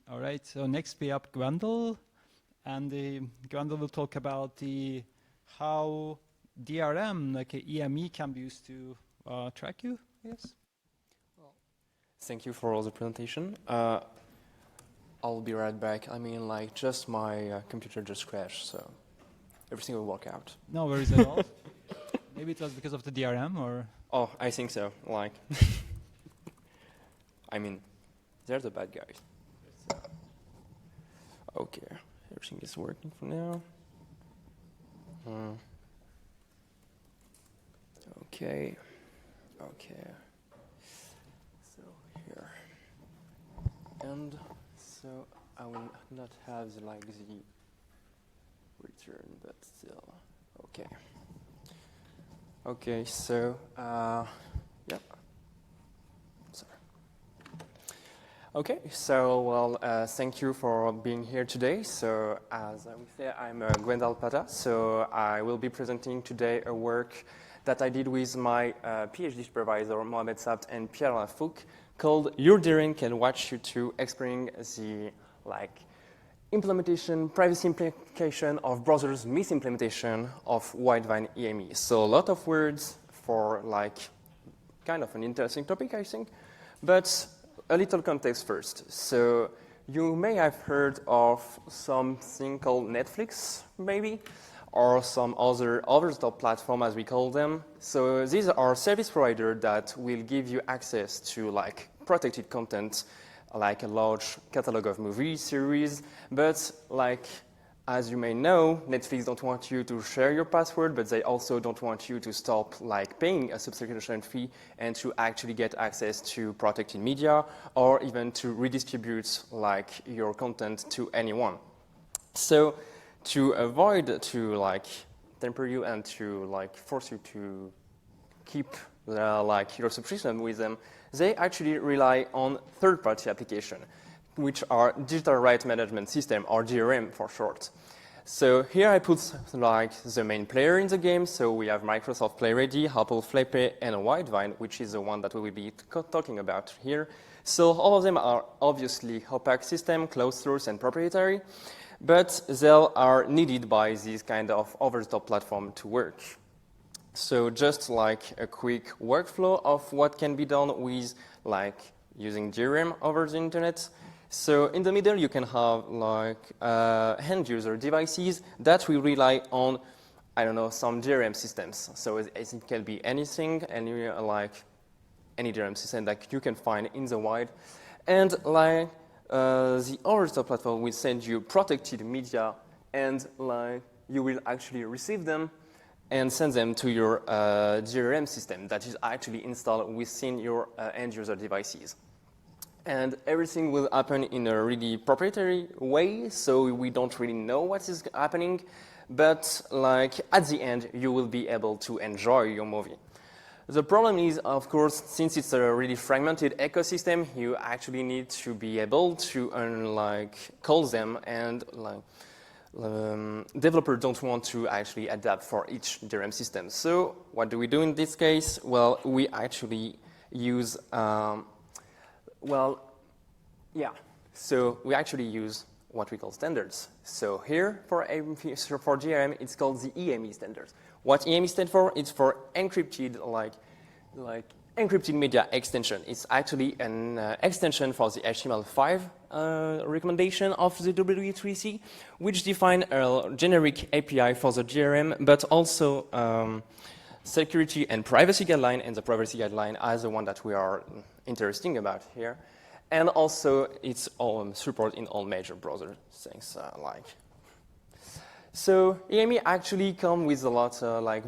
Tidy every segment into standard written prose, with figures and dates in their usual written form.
All right, so next we have Gwendal, and Gwendal will talk about how DRM, like a EME, can be used to track you, yes? Well, thank you for all the presentation. I'll be right back. I mean, like, just my computer just crashed, so everything will work out. No worries at all. Maybe it was because of the DRM, or? Oh, I think so. Like, I mean, they're the bad guys. Okay, everything is working for now. Okay. So here, and so I will not have the return, but still okay. Okay, so yeah. Sorry. Okay, so well, thank you for being here today. So as I would say, I'm Gwendal Patat. So I will be presenting today a work that I did with my PhD supervisor, Mohamed Sabt and Pierre Lafouque, called Your DRM Can Watch You to explaining the implementation, privacy implication of browsers misimplementation of Widevine EME. So a lot of words for kind of an interesting topic, I think. But a little context first. So you may have heard of something called Netflix, maybe, or some other over-the-top platform, as we call them. So these are service providers that will give you access to protected content, like a large catalog of movie series. But as you may know, Netflix don't want you to share your password, but they also don't want you to stop paying a subscription fee and to actually get access to protected media or even to redistribute your content to anyone. So to avoid to temper you and to force you to keep your subscription with them, they actually rely on third-party applications, which are digital rights management system, or DRM for short. So here I put the main player in the game. So we have Microsoft Play Ready, Apple Play, and Widevine, which is the one that we will be talking about here. So all of them are obviously opaque system, closed source, and proprietary, but they are needed by this kind of over-the-top platform to work. So just a quick workflow of what can be done with using DRM over the internet. So in the middle, you can have end user devices that will rely on, I don't know, some DRM systems. So it can be anything, any DRM system that you can find in the wild. And the over-the-top platform will send you protected media, and you will actually receive them and send them to your DRM system that is actually installed within your end user devices. And everything will happen in a really proprietary way, so we don't really know what is happening, but at the end, you will be able to enjoy your movie. The problem is, of course, since it's a really fragmented ecosystem, you actually need to be able to call them, and developers don't want to actually adapt for each DRM system. So what do we do in this case? Well, we actually use So we actually use what we call standards. So here for DRM, it's called the EME standards. What EME stands for? It's for encrypted encrypted media extension. It's actually an extension for the HTML5 recommendation of the W3C, which define a generic API for the DRM, but also security and privacy guideline, and the privacy guideline as the one that we are interested about here. And also, it's all support in all major browser things So EME actually come with a lot,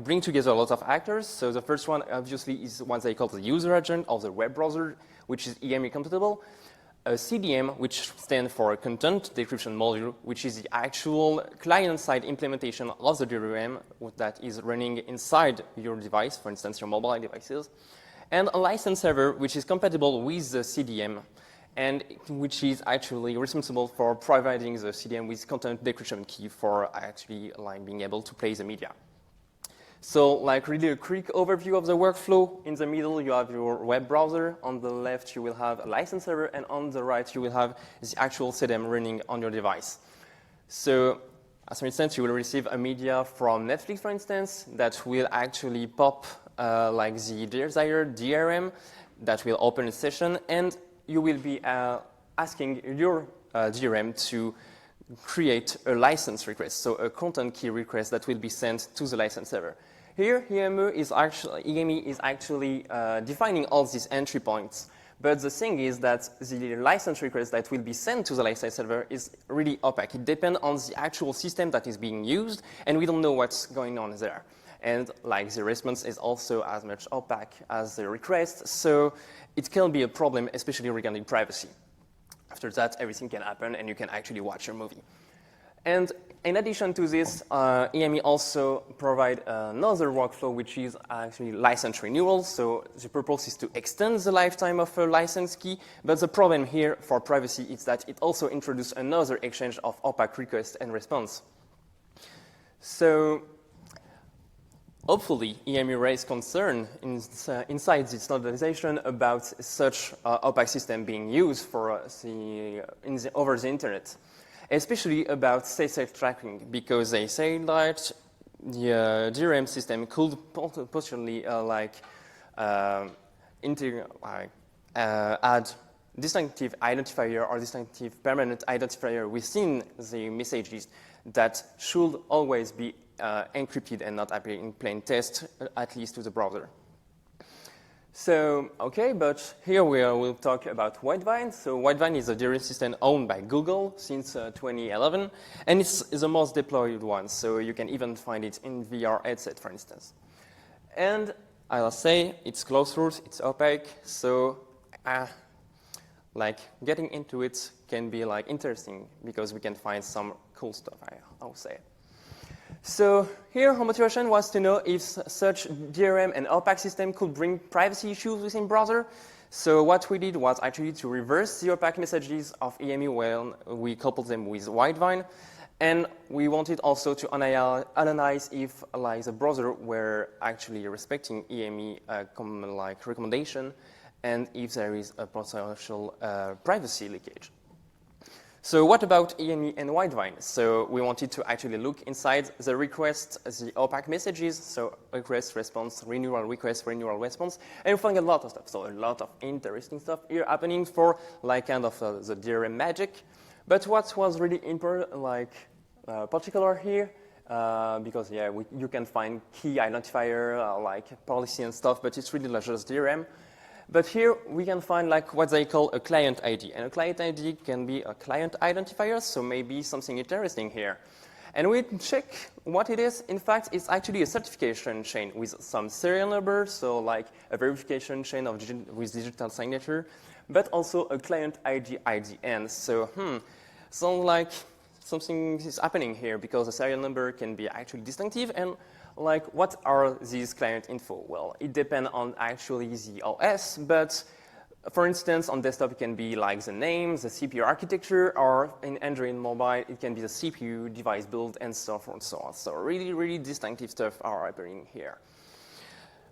bring together a lot of actors. So the first one, obviously, is what they call the user agent of the web browser, which is EME compatible. A CDM, which stands for Content Decryption Module, which is the actual client-side implementation of the DRM that is running inside your device, for instance, your mobile devices. And a license server, which is compatible with the CDM, and which is actually responsible for providing the CDM with content decryption key for actually being able to play the media. So like really a quick overview of the workflow. In the middle, you have your web browser. On the left, you will have a license server. And on the right, you will have the actual CDM running on your device. So as for instance, you will receive a media from Netflix, for instance, that will actually pop like the desired DRM that will open a session. And you will be asking your DRM to create a license request, so a content key request that will be sent to the license server. Here, EME is actually defining all these entry points. But the thing is that the license request that will be sent to the license server is really opaque. It depends on the actual system that is being used, and we don't know what's going on there. And like the response is also as much opaque as the request, so it can be a problem, especially regarding privacy. After that, everything can happen, and you can actually watch your movie. And in addition to this, EME also provide another workflow, which is actually license renewal. So the purpose is to extend the lifetime of a license key. But the problem here for privacy is that it also introduces another exchange of opaque request and response. So hopefully, EME raised concern inside the standardization about such opaque system being used for over the internet, especially about safe tracking, because they say that the DRM system could potentially add distinctive identifier or distinctive permanent identifier within the messages that should always be encrypted and not appear in plain text, at least to the browser. So, okay, but here we will talk about Widevine. So Widevine is a DRM system owned by Google since 2011, and it's the most deployed one, so you can even find it in VR headset, for instance. And I'll say it's closed source, it's opaque, so like getting into it can be like interesting because we can find some cool stuff, I'll say. So here, our motivation was to know if such DRM and opaque system could bring privacy issues within browser. So what we did was actually to reverse the opaque messages of EME when we coupled them with Widevine. And we wanted also to analyze if like, the browser were actually respecting EME recommendation and if there is a potential privacy leakage. So what about EME and Widevine? So we wanted to actually look inside the request, the opaque messages, so request, response, renewal, request, renewal, response, and we found a lot of stuff. So a lot of interesting stuff here happening for like kind of the DRM magic. But what was really important, particular here, because yeah, you can find key identifier, like policy and stuff, but it's really not just DRM. But here we can find like what they call a client ID. And a client ID can be a client identifier, so maybe something interesting here. And we check what it is. In fact, it's actually a certification chain with some serial number, so like a verification chain with digital signature, but also a client ID IDN. So, sounds like something is happening here because the serial number can be actually distinctive. And like, what are these client info? Well, it depends on actually the OS, but for instance, on desktop, it can be like the name, the CPU architecture, or in Android mobile, it can be the CPU, device build, and so forth and so on. So really, really distinctive stuff are happening here.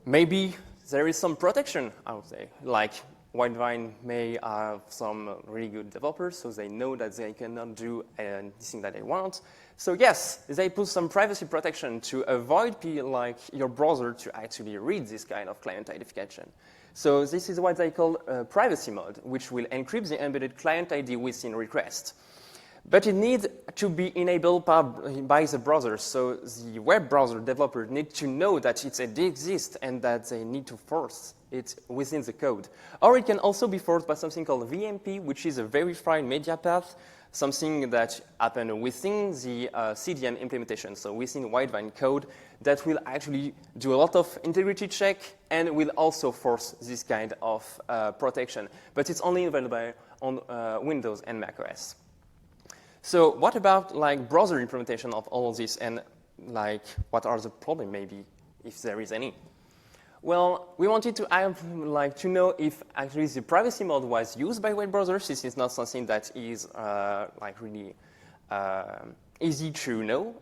Maybe there is some protection, I would say, like Widevine may have some really good developers, so they know that they cannot do anything that they want. So yes, they put some privacy protection to avoid like your browser to actually read this kind of client identification. So this is what they call privacy mode, which will encrypt the embedded client ID within request. But it needs to be enabled by the browser. So the web browser developer need to know that it exists and that they need to force it within the code. Or it can also be forced by something called VMP, which is a verified media path, something that happens within the CDM implementation, so within Widevine code, that will actually do a lot of integrity check and will also force this kind of protection. But it's only available on Windows and macOS. So what about like browser implementation of all of this, and like what are the problems maybe, if there is any? Well, we wanted to to know if actually the privacy mode was used by web browsers. This is not something that is really easy to know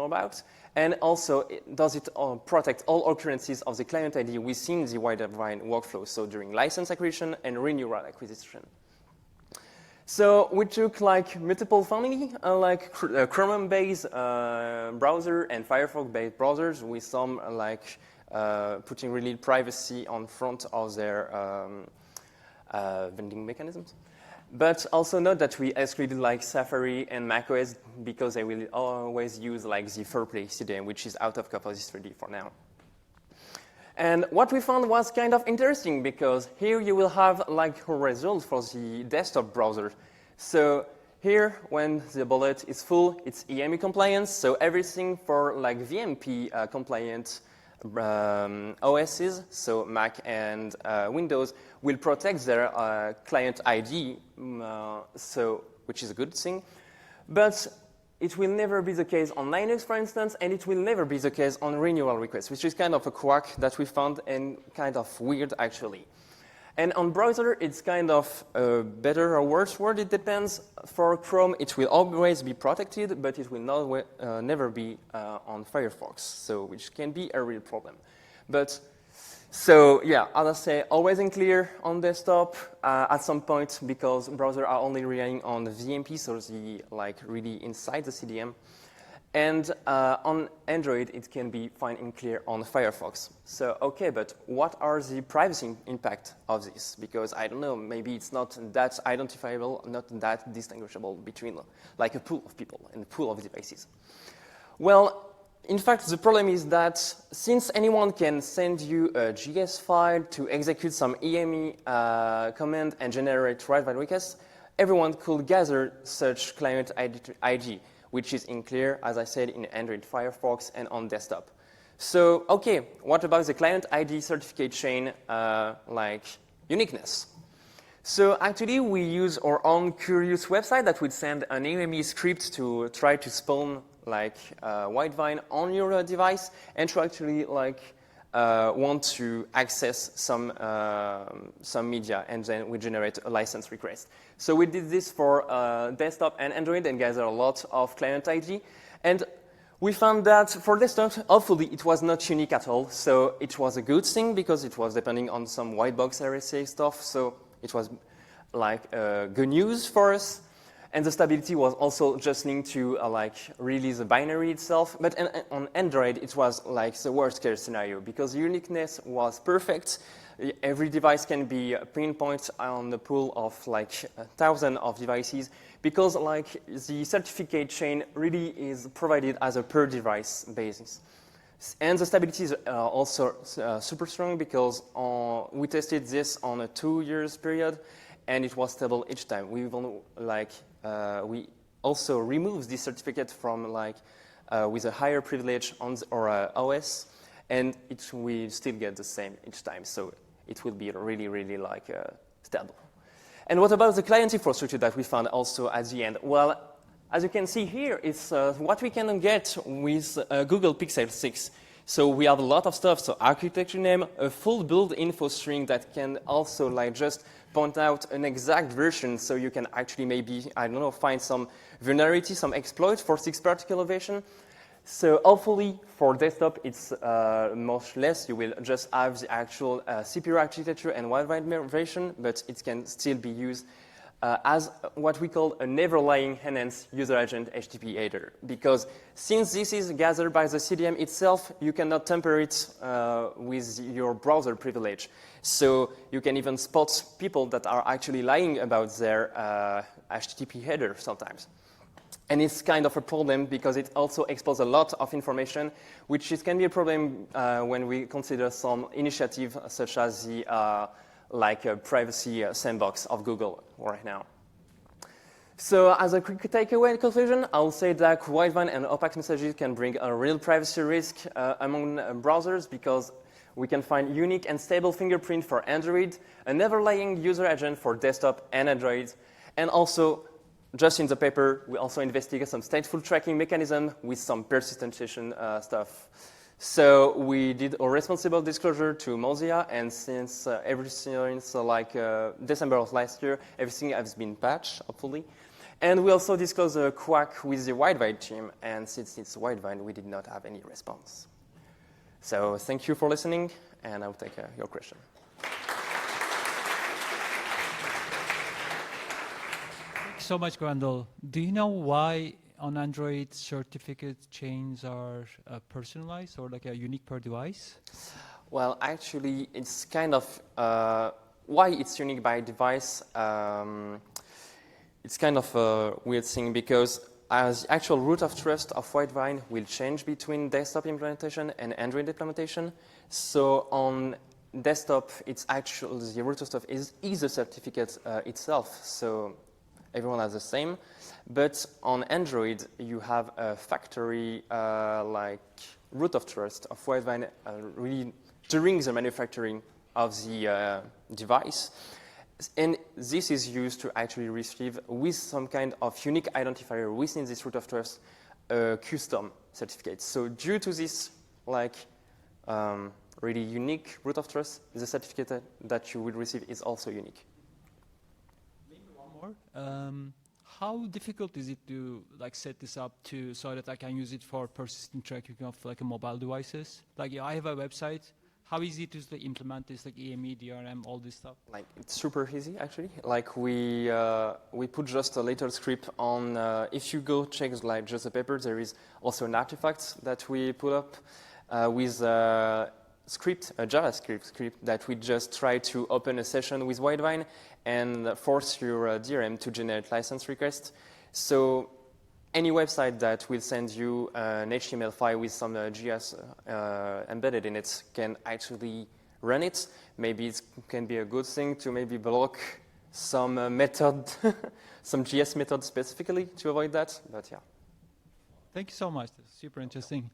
about, and also does it protect all occurrences of the client ID within the Widevine workflow, so during license acquisition and renewal acquisition. So we took like multiple family, like Chromium-based browser and Firefox-based browsers with some like putting really privacy on front of their vending mechanisms. But also note that we excluded like Safari and macOS because they will always use like the Fairplay CDN, which is out of scope of this 3D for now. And what we found was kind of interesting because here you will have like a result for the desktop browser. So here, when the bullet is full, it's EME compliance. So everything for like VMP compliant OSs, so Mac and Windows, will protect their client ID, which is a good thing. But it will never be the case on Linux, for instance, and it will never be the case on renewal requests, which is kind of a quirk that we found and kind of weird, actually. And on browser, it's kind of a better or worse word, it depends. For Chrome, it will always be protected, but it will not, never be on Firefox, so which can be a real problem. But so yeah, as I say, always unclear on desktop at some point because browsers are only relying on the VMP, so the like really inside the CDN. And on Android, it can be fine and clear on Firefox. So okay, but what are the privacy impact of this? Because I don't know, maybe it's not that identifiable, not that distinguishable between like a pool of people and a pool of devices. Well, in fact, the problem is that since anyone can send you a JS file to execute some EME command and generate write-file requests, everyone could gather such client ID, which is in clear, as I said, in Android, Firefox, and on desktop. So, okay, what about the client ID certificate chain, like uniqueness? So actually, we use our own curious website that would send an EME script to try to spawn like Widevine on your device and to actually like want to access some media, and then we generate a license request. So we did this for desktop and Android and gathered a lot of client ID. And we found that for desktop, hopefully it was not unique at all. So it was a good thing because it was depending on some white box RSA stuff. So it was like good news for us. And the stability was also just linked to like really the binary itself. But on Android, it was like the worst case scenario because uniqueness was perfect. Every device can be pinpointed on the pool of like 1,000 of devices because like the certificate chain really is provided as a per device basis. And the stability is also super strong because we tested this on a 2 years period and it was stable each time. We even like we also removed this certificate from like with a higher privilege on our OS, and we still get the same each time. So it will be really, really like stable. And what about the client infrastructure that we found also at the end? Well, as you can see here, it's what we can get with Google Pixel 6. So we have a lot of stuff. So architecture name, a full build info string that can also like just point out an exact version, so you can actually maybe, I don't know, find some vulnerability, some exploit for 6 particular version. So hopefully for desktop, it's much less. You will just have the actual CPU architecture and Widevine version, but it can still be used as what we call a never-lying enhanced user agent HTTP header. Because since this is gathered by the CDN itself, you cannot tamper it with your browser privilege. So you can even spot people that are actually lying about their HTTP header sometimes. And it's kind of a problem because it also exposes a lot of information, which can be a problem when we consider some initiative such as the like a privacy sandbox of Google right now. So as a quick takeaway and conclusion, I'll say that Widevine and opaque messages can bring a real privacy risk among browsers because we can find unique and stable fingerprint for Android, a never-lying user agent for desktop and Android, and also, just in the paper, we also investigate some stateful tracking mechanism with some persistentiation stuff. So we did a responsible disclosure to Mozilla, and since everything, like December of last year, everything has been patched, hopefully. And we also disclosed a quack with the Widevine team, and since it's Widevine, we did not have any response. So thank you for listening, and I'll take your question. Thanks so much, Gwendal. Do you know why on Android certificate chains are personalized or like a unique per device? Well, actually, it's kind of why it's unique by device. It's kind of a weird thing because as the actual root of trust of Widevine will change between desktop implementation and Android implementation. So on desktop, it's actually the root of trust is the certificate itself. So everyone has the same. But on Android, you have a factory like root of trust of Widevine really during the manufacturing of the device. And this is used to actually receive, with some kind of unique identifier within this root of trust, a custom certificate. So due to this, like, really unique root of trust, the certificate that you will receive is also unique. Maybe one more. How difficult is it to like set this up so that I can use it for persistent tracking of like mobile devices? Like, I have a website. How easy it is to implement this, like EME, DRM, all this stuff? Like, it's super easy, actually. Like, we put just a little script on, if you go check like just the paper, there is also an artifact that we put up with a script, a JavaScript script that we just try to open a session with Widevine and force your DRM to generate license request. So any website that will send you an HTML file with some JS embedded in it can actually run it. Maybe it can be a good thing to maybe block some method, some JS method specifically to avoid that, but yeah. Thank you so much. That's super interesting.